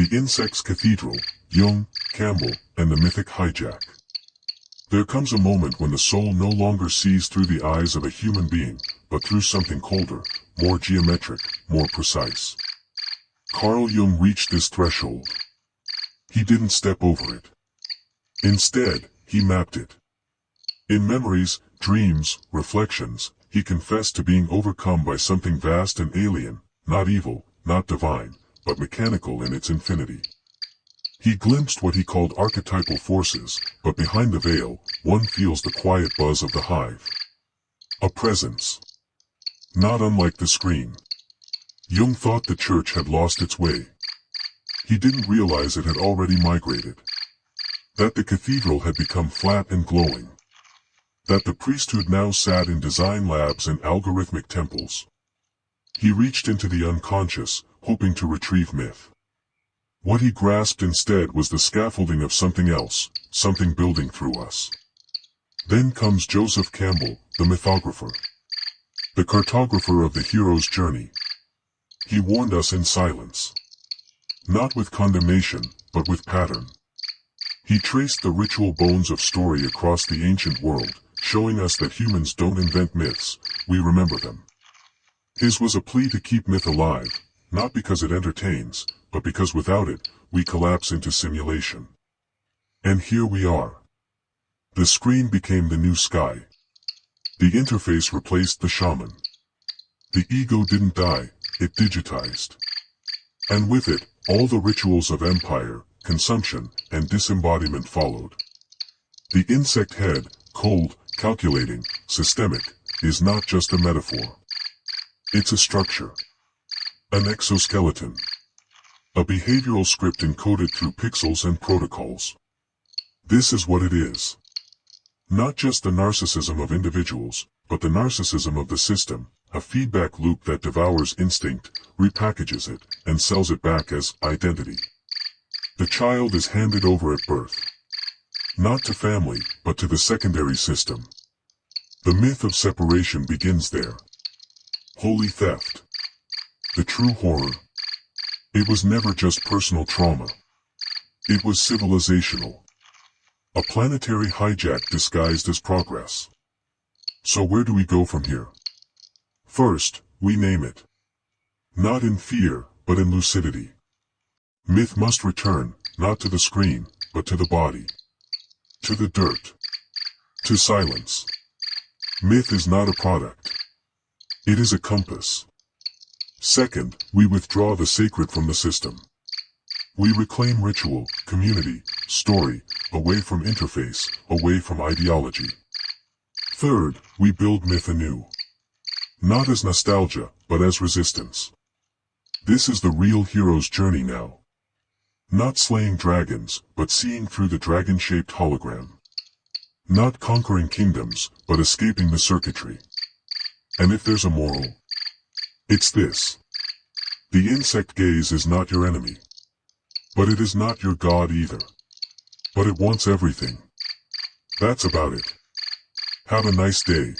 The insect's Cathedral, Jung, Campbell, and the mythic Hijack. There comes a moment when the soul no longer sees through the eyes of a human being, but through something colder, more geometric, more precise. Carl Jung reached this threshold. He didn't step over it. Instead, he mapped it. In memories, dreams, reflections, he confessed to being overcome by something vast and alien, not evil, not divine, but mechanical in its infinity. He glimpsed what he called archetypal forces, but behind the veil, one feels the quiet buzz of the hive. A presence. Not unlike the screen. Jung thought the church had lost its way. He didn't realize it had already migrated. That the cathedral had become flat and glowing. That the priesthood now sat in design labs and algorithmic temples. He reached into the unconscious, hoping to retrieve myth. What he grasped instead was the scaffolding of something else, something building through us. Then comes Joseph Campbell, the mythographer. The cartographer of the hero's journey. He warned us in silence. Not with condemnation, but with pattern. He traced the ritual bones of story across the ancient world, showing us that humans don't invent myths, we remember them. His was a plea to keep myth alive, not because it entertains, but because without it, we collapse into simulation. And here we are. The screen became the new sky. The interface replaced the shaman. The ego didn't die, it digitized. And with it, all the rituals of empire, consumption, and disembodiment followed. The insect head, cold, calculating, systemic, is not just a metaphor. It's a structure. An exoskeleton. A behavioral script encoded through pixels and protocols. This is what it is. Not just the narcissism of individuals, but the narcissism of the system, a feedback loop that devours instinct, repackages it, and sells it back as identity. The child is handed over at birth. Not to family, but to the secondary system. The myth of separation begins there. Holy theft. The true horror. It was never just personal trauma. It was civilizational. A planetary hijack disguised as progress. So where do we go from here? First, we name it. Not in fear, but in lucidity. Myth must return, not to the screen, but to the body. To the dirt. To silence. Myth is not a product. It is a compass. Second, we withdraw the sacred from the system. We reclaim ritual, community, story, away from interface, away from ideology. Third, we build myth anew. Not as nostalgia, but as resistance. This is the real hero's journey now. Not slaying dragons, but seeing through the dragon-shaped hologram. Not conquering kingdoms, but escaping the circuitry. And if there's a moral, it's this. The insect gaze is not your enemy. But it is not your god either. But it wants everything. That's about it. Have a nice day.